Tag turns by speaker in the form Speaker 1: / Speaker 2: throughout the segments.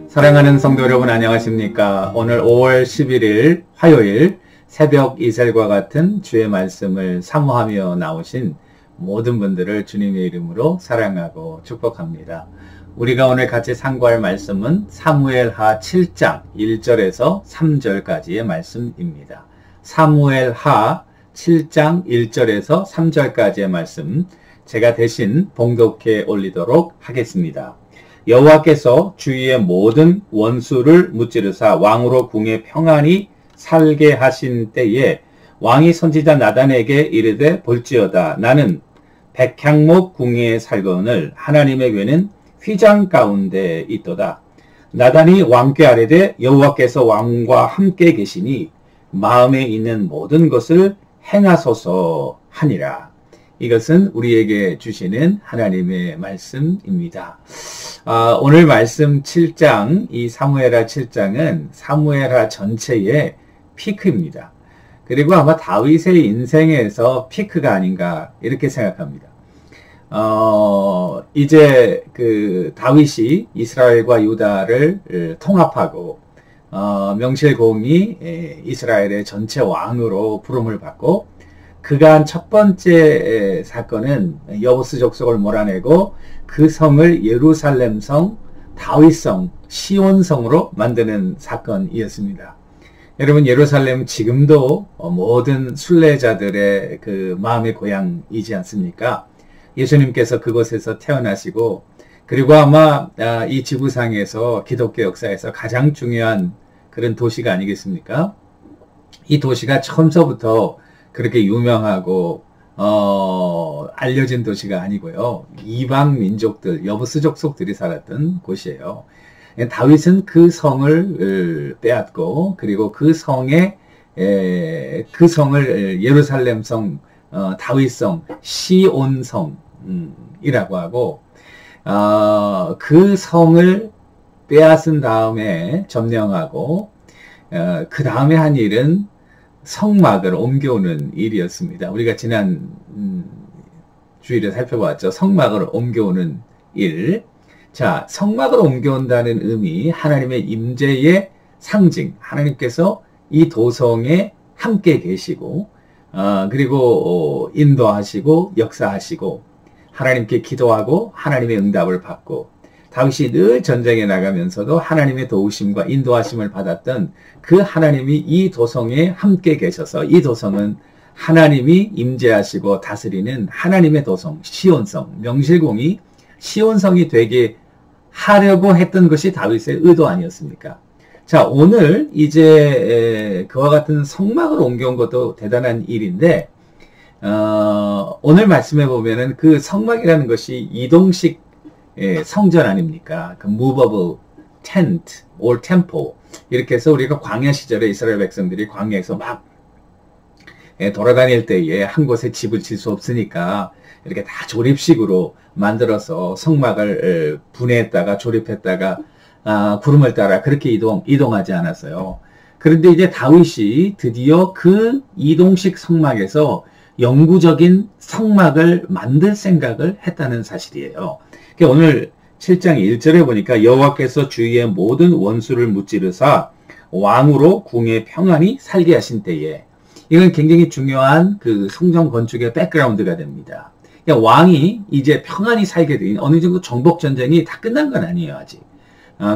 Speaker 1: 사랑하는 성도 여러분 안녕하십니까? 오늘 5월 11일 화요일 새벽 이슬과 같은 주의 말씀을 사모하며 나오신 모든 분들을 주님의 이름으로 사랑하고 축복합니다. 우리가 오늘 같이 상고할 말씀은 사무엘하 7장 1절에서 3절까지의 말씀입니다. 사무엘하 7장 1절에서 3절까지의 말씀 제가 대신 봉독해 올리도록 하겠습니다. 여호와께서 주위의 모든 원수를 무찌르사 왕으로 궁에 평안히 살게 하신 때에 왕이 선지자 나단에게 이르되 볼지어다 나는 백향목 궁에 살거늘 하나님의 궤는 휘장 가운데 있도다. 나단이 왕께 아뢰되 여호와께서 왕과 함께 계시니 마음에 있는 모든 것을 행하소서 하니라. 이것은 우리에게 주시는 하나님의 말씀입니다. 오늘 말씀 7장, 이 사무엘하 7장은 사무엘하 전체의 피크입니다. 그리고 아마 다윗의 인생에서 피크가 아닌가 이렇게 생각합니다. 이제 그 다윗이 이스라엘과 유다를 통합하고 명실공히 이스라엘의 전체 왕으로 부름을 받고 그간 첫 번째 사건은 여부스 족속을 몰아내고 그 성을 예루살렘성, 다윗성, 시온성으로 만드는 사건이었습니다. 여러분 예루살렘 지금도 모든 순례자들의 그 마음의 고향이지 않습니까? 예수님께서 그곳에서 태어나시고 그리고 아마 이 지구상에서 기독교 역사에서 가장 중요한 그런 도시가 아니겠습니까? 이 도시가 처음서부터 그렇게 유명하고 알려진 도시가 아니고요. 이방 민족들, 여부스 족속들이 살았던 곳이에요. 다윗은 그 성을 빼앗고 그리고 그 성을 예루살렘성, 다윗성, 시온성이라고 하고 그 성을 빼앗은 다음에 점령하고 그 다음에 한 일은 성막을 옮겨오는 일이었습니다. 우리가 지난 주일에 살펴봤죠. 성막을 옮겨오는 일. 자, 성막을 옮겨온다는 의미, 하나님의 임재의 상징. 하나님께서 이 도성에 함께 계시고 그리고 인도하시고 역사하시고 하나님께 기도하고 하나님의 응답을 받고 다윗이 늘 전쟁에 나가면서도 하나님의 도우심과 인도하심을 받았던 그 하나님이 이 도성에 함께 계셔서 이 도성은 하나님이 임재하시고 다스리는 하나님의 도성, 시온성, 명실공히 시온성이 되게 하려고 했던 것이 다윗의 의도 아니었습니까? 자, 오늘 이제 그와 같은 성막을 옮겨온 것도 대단한 일인데 오늘 말씀해 보면은 그 성막이라는 것이 이동식 성전 아닙니까? 그 movable tent or temple 이렇게 해서 우리가 광야 시절에 이스라엘 백성들이 광야에서 막 돌아다닐 때에 한 곳에 집을 질 수 없으니까 이렇게 다 조립식으로 만들어서 성막을 분해했다가 조립했다가 구름을 따라 그렇게 이동하지 않았어요. 그런데 이제 다윗이 드디어 그 이동식 성막에서 영구적인 성막을 만들 생각을 했다는 사실이에요. 오늘 7장 1절에 보니까 여호와께서 주위의 모든 원수를 무찌르사 왕으로 궁에 평안히 살게 하신 때에 이건 굉장히 중요한 그 성전 건축의 백그라운드가 됩니다. 그러니까 왕이 이제 평안히 살게 된 어느 정도 정복 전쟁이 다 끝난 건 아니에요 아직.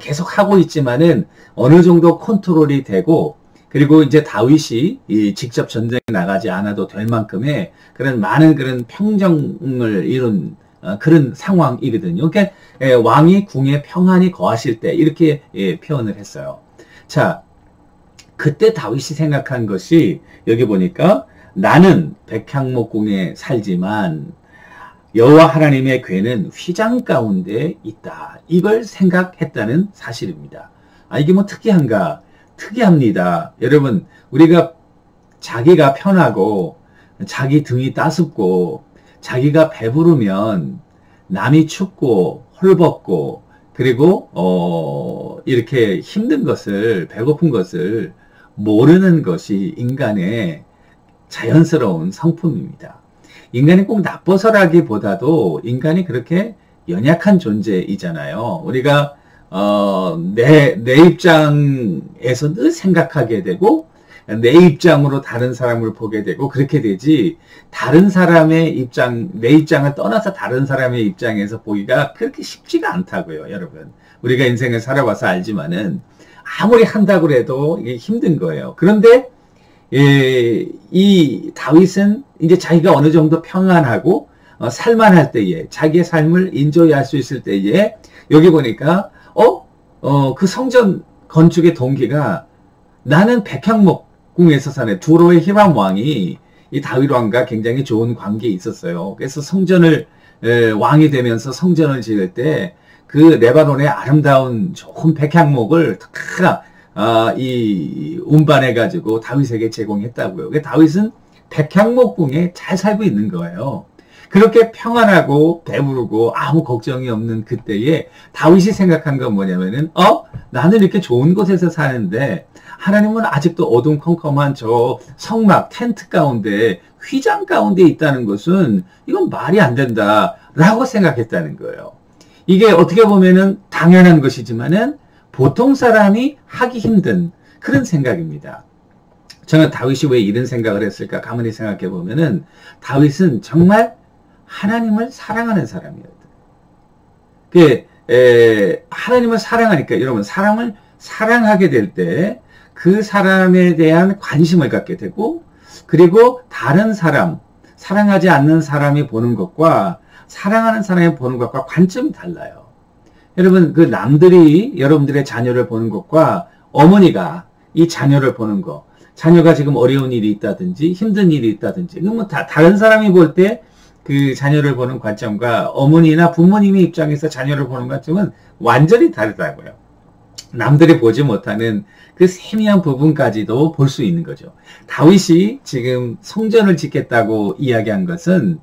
Speaker 1: 계속 하고 있지만은 어느 정도 컨트롤이 되고 그리고 이제 다윗이 직접 전쟁에 나가지 않아도 될 만큼의 그런 많은 그런 평정을 이룬 그런 상황이거든요. 그러니까 왕이 궁에 평안히 거하실 때 이렇게 표현을 했어요. 자, 그때 다윗이 생각한 것이 여기 보니까 나는 백향목 궁에 살지만 여호와 하나님의 궤는 휘장 가운데 있다. 이걸 생각했다는 사실입니다. 이게 뭐 특이한가? 특이합니다. 여러분, 우리가 자기가 편하고 자기 등이 따숩고 자기가 배부르면 남이 춥고 헐벗고 그리고 이렇게 힘든 것을 배고픈 것을 모르는 것이 인간의 자연스러운 성품입니다. 인간이 꼭 나빠서라기보다도 인간이 그렇게 연약한 존재이잖아요. 우리가 내 입장에서 늘 생각하게 되고, 내 입장으로 다른 사람을 보게 되고, 그렇게 되지, 다른 사람의 입장, 내 입장을 떠나서 다른 사람의 입장에서 보기가 그렇게 쉽지가 않다고요, 여러분. 우리가 인생을 살아봐서 알지만은, 아무리 한다고 해도 이게 힘든 거예요. 그런데, 이 다윗은 이제 자기가 어느 정도 평안하고, 살만할 때에, 자기의 삶을 인조할 수 있을 때에, 여기 보니까, 그 성전 건축의 동기가 나는 백향목궁에서 사는 두로의 히람 왕이 이 다윗 왕과 굉장히 좋은 관계에 있었어요. 그래서 성전을, 왕이 되면서 성전을 지을 때 그 레바논의 아름다운 좋은 백향목을 다, 운반해가지고 다윗에게 제공했다고요. 다윗은 백향목궁에 잘 살고 있는 거예요. 그렇게 평안하고 배부르고 아무 걱정이 없는 그때에 다윗이 생각한 건 뭐냐면은, 나는 이렇게 좋은 곳에서 사는데 하나님은 아직도 어둠컴컴한 저 성막, 텐트 가운데, 휘장 가운데 있다는 것은 이건 말이 안 된다라고 생각했다는 거예요. 이게 어떻게 보면은 당연한 것이지만은 보통 사람이 하기 힘든 그런 생각입니다. 저는 다윗이 왜 이런 생각을 했을까 가만히 생각해 보면은 다윗은 정말 하나님을 사랑하는 사람이었다. 하나님을 사랑하니까 여러분 사람을 사랑하게 될 때 그 사람에 대한 관심을 갖게 되고 그리고 다른 사람, 사랑하지 않는 사람이 보는 것과 사랑하는 사람이 보는 것과 관점이 달라요. 여러분 그 남들이 여러분들의 자녀를 보는 것과 어머니가 이 자녀를 보는 것, 자녀가 지금 어려운 일이 있다든지 힘든 일이 있다든지 뭐 다른 사람이 볼 때 그 자녀를 보는 관점과 어머니나 부모님의 입장에서 자녀를 보는 관점은 완전히 다르다고요. 남들이 보지 못하는 그 세미한 부분까지도 볼 수 있는 거죠. 다윗이 지금 성전을 짓겠다고 이야기한 것은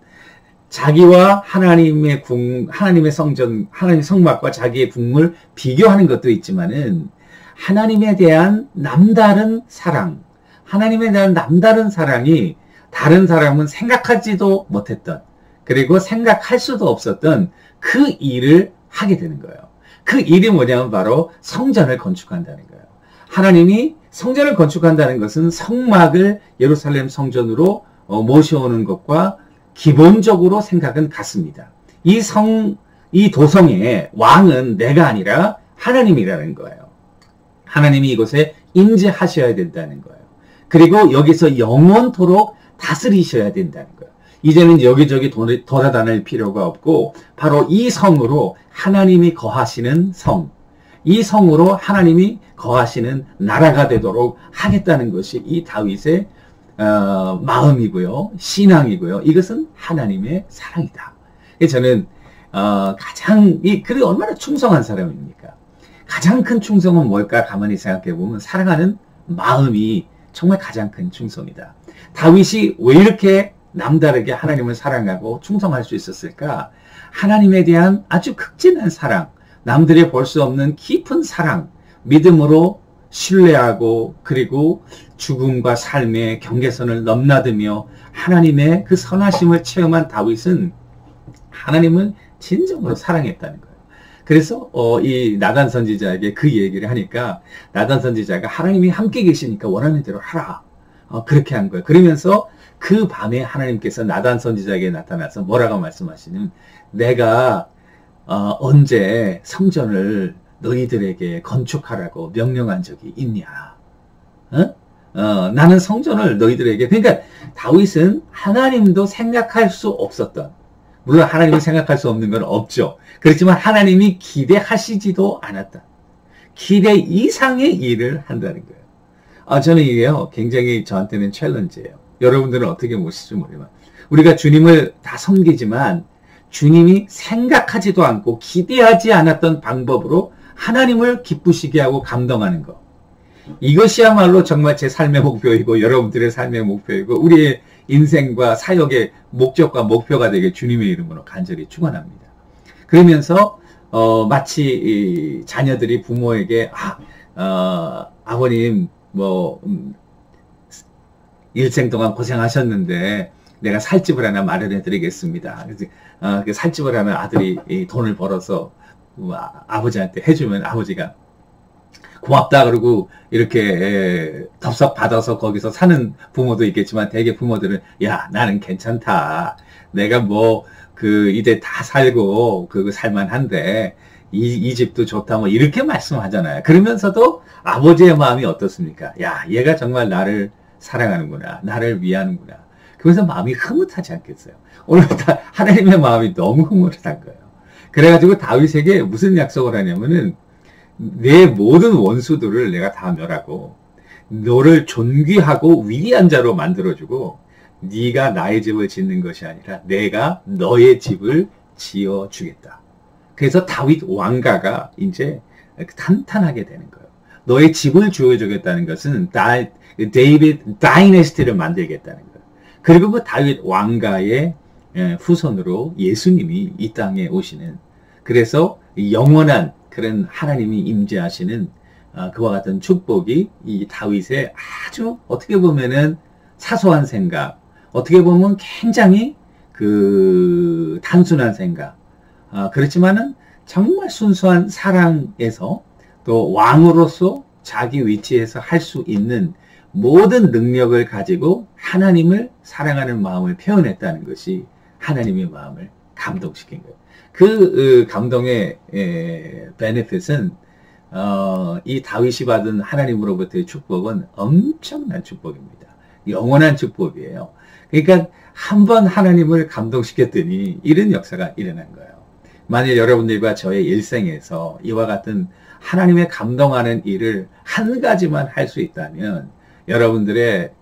Speaker 1: 자기와 하나님의 하나님의 성전, 하나님의 성막과 자기의 궁을 비교하는 것도 있지만은 하나님에 대한 남다른 사랑, 하나님에 대한 남다른 사랑이 다른 사람은 생각하지도 못했던 그리고 생각할 수도 없었던 그 일을 하게 되는 거예요. 그 일이 뭐냐면 바로 성전을 건축한다는 거예요. 하나님이 성전을 건축한다는 것은 성막을 예루살렘 성전으로 모셔오는 것과 기본적으로 생각은 같습니다. 이 도성의 왕은 내가 아니라 하나님이라는 거예요. 하나님이 이곳에 임재하셔야 된다는 거예요. 그리고 여기서 영원토록 다스리셔야 된다는 거예요. 이제는 여기저기 돌아다닐 필요가 없고 바로 이 성으로 하나님이 거하시는 성, 이 성으로 하나님이 거하시는 나라가 되도록 하겠다는 것이 이 다윗의 마음이고요. 신앙이고요. 이것은 하나님의 사랑이다. 저는 그게 얼마나 충성한 사람입니까? 가장 큰 충성은 뭘까 가만히 생각해 보면 사랑하는 마음이 정말 가장 큰 충성이다. 다윗이 왜 이렇게 남다르게 하나님을 사랑하고 충성할 수 있었을까? 하나님에 대한 아주 극진한 사랑, 남들이 볼 수 없는 깊은 사랑, 믿음으로 신뢰하고 그리고 죽음과 삶의 경계선을 넘나들며 하나님의 그 선하심을 체험한 다윗은 하나님을 진정으로 사랑했다는 거예요. 그래서 이 나단 선지자에게 그 얘기를 하니까 나단 선지자가 하나님이 함께 계시니까 원하는 대로 하라. 그렇게 한 거예요. 그러면서 그 밤에 하나님께서 나단 선지자에게 나타나서 뭐라고 말씀하시냐면 내가 언제 성전을 너희들에게 건축하라고 명령한 적이 있냐? 나는 성전을 너희들에게 그러니까 다윗은 하나님도 생각할 수 없었던 물론 하나님이 생각할 수 없는 건 없죠. 그렇지만 하나님이 기대하시지도 않았다. 기대 이상의 일을 한다는 거예요. 저는 이게요 굉장히 저한테는 챌린지예요. 여러분들은 어떻게 보실지 모르지만 우리가 주님을 다 섬기지만 주님이 생각하지도 않고 기대하지 않았던 방법으로 하나님을 기쁘시게 하고 감동하는 것. 이것이야말로 정말 제 삶의 목표이고 여러분들의 삶의 목표이고 우리의 인생과 사역의 목적과 목표가 되게 주님의 이름으로 간절히 축원합니다. 그러면서 마치 자녀들이 부모에게 아버님 일생 동안 고생하셨는데 내가 살집을 하나 마련해 드리겠습니다. 그래서 그 살집을 하면 아들이 돈을 벌어서 아버지한테 해주면 아버지가 고맙다 그러고 이렇게 덥석 받아서 거기서 사는 부모도 있겠지만 대개 부모들은 야 나는 괜찮다 내가 뭐 그 이제 다 살고 그거 살만한데 이 집도 좋다 뭐 이렇게 말씀하잖아요. 그러면서도 아버지의 마음이 어떻습니까? 야 얘가 정말 나를 사랑하는구나 나를 위하는구나. 그래서 마음이 흐뭇하지 않겠어요? 오늘 다 하나님의 마음이 너무 흐뭇한 거예요. 그래가지고 다윗에게 무슨 약속을 하냐면은 내 모든 원수들을 내가 다 멸하고 너를 존귀하고 위대한 자로 만들어주고 네가 나의 집을 짓는 것이 아니라 내가 너의 집을 지어주겠다. 그래서 다윗 왕가가 이제 탄탄하게 되는 거예요. 너의 집을 지어주겠다는 것은 데이비드 다이내스티를 만들겠다는 거예요. 그리고 그 다윗 왕가의 후손으로 예수님이 이 땅에 오시는 그래서 영원한 그런 하나님이 임재하시는 그와 같은 축복이 이 다윗의 아주 어떻게 보면은 사소한 생각, 어떻게 보면 굉장히 그 단순한 생각, 그렇지만은 정말 순수한 사랑에서 또 왕으로서 자기 위치에서 할 수 있는 모든 능력을 가지고 하나님을 사랑하는 마음을 표현했다는 것이 하나님의 마음을 감동시킨 거예요. 그 감동의 베네핏은 이 다윗이 받은 하나님으로부터의 축복은 엄청난 축복입니다. 영원한 축복이에요. 그러니까 한번 하나님을 감동시켰더니 이런 역사가 일어난 거예요. 만일 여러분들과 저의 일생에서 이와 같은 하나님의 감동하는 일을 한 가지만 할 수 있다면 여러분들의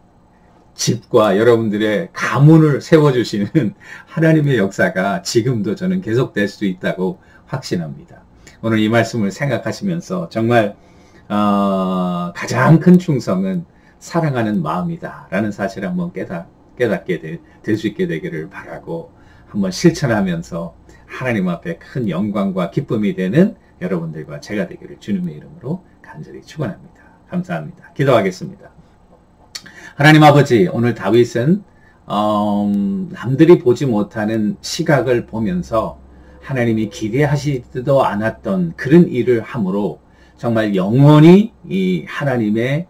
Speaker 1: 집과 여러분들의 가문을 세워주시는 하나님의 역사가 지금도 저는 계속될 수 있다고 확신합니다. 오늘 이 말씀을 생각하시면서 정말 가장 큰 충성은 사랑하는 마음이다 라는 사실을 한번 깨닫게 될 수 있게 되기를 바라고 한번 실천하면서 하나님 앞에 큰 영광과 기쁨이 되는 여러분들과 제가 되기를 주님의 이름으로 간절히 축원합니다. 감사합니다. 기도하겠습니다. 하나님 아버지, 오늘 다윗은 남들이 보지 못하는 시각을 보면서 하나님이 기대하시지도 않았던 그런 일을 함으로 정말 영원히 이 하나님의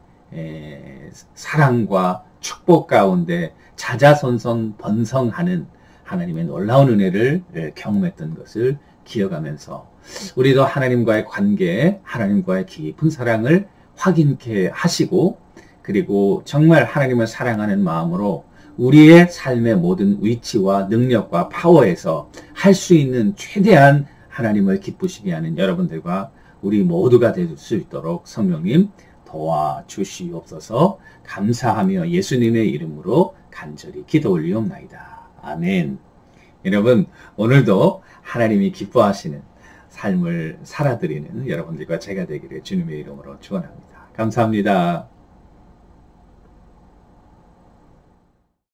Speaker 1: 사랑과 축복 가운데 자자손손 번성하는 하나님의 놀라운 은혜를 경험했던 것을 기억하면서 우리도 하나님과의 관계, 하나님과의 깊은 사랑을 확인케 하시고 그리고 정말 하나님을 사랑하는 마음으로 우리의 삶의 모든 위치와 능력과 파워에서 할 수 있는 최대한 하나님을 기쁘시게 하는 여러분들과 우리 모두가 될 수 있도록 성령님 도와주시옵소서. 감사하며 예수님의 이름으로 간절히 기도 올리옵나이다. 아멘. 여러분, 오늘도 하나님이 기뻐하시는 삶을 살아드리는 여러분들과 제가 되기를 주님의 이름으로 축원합니다. 감사합니다.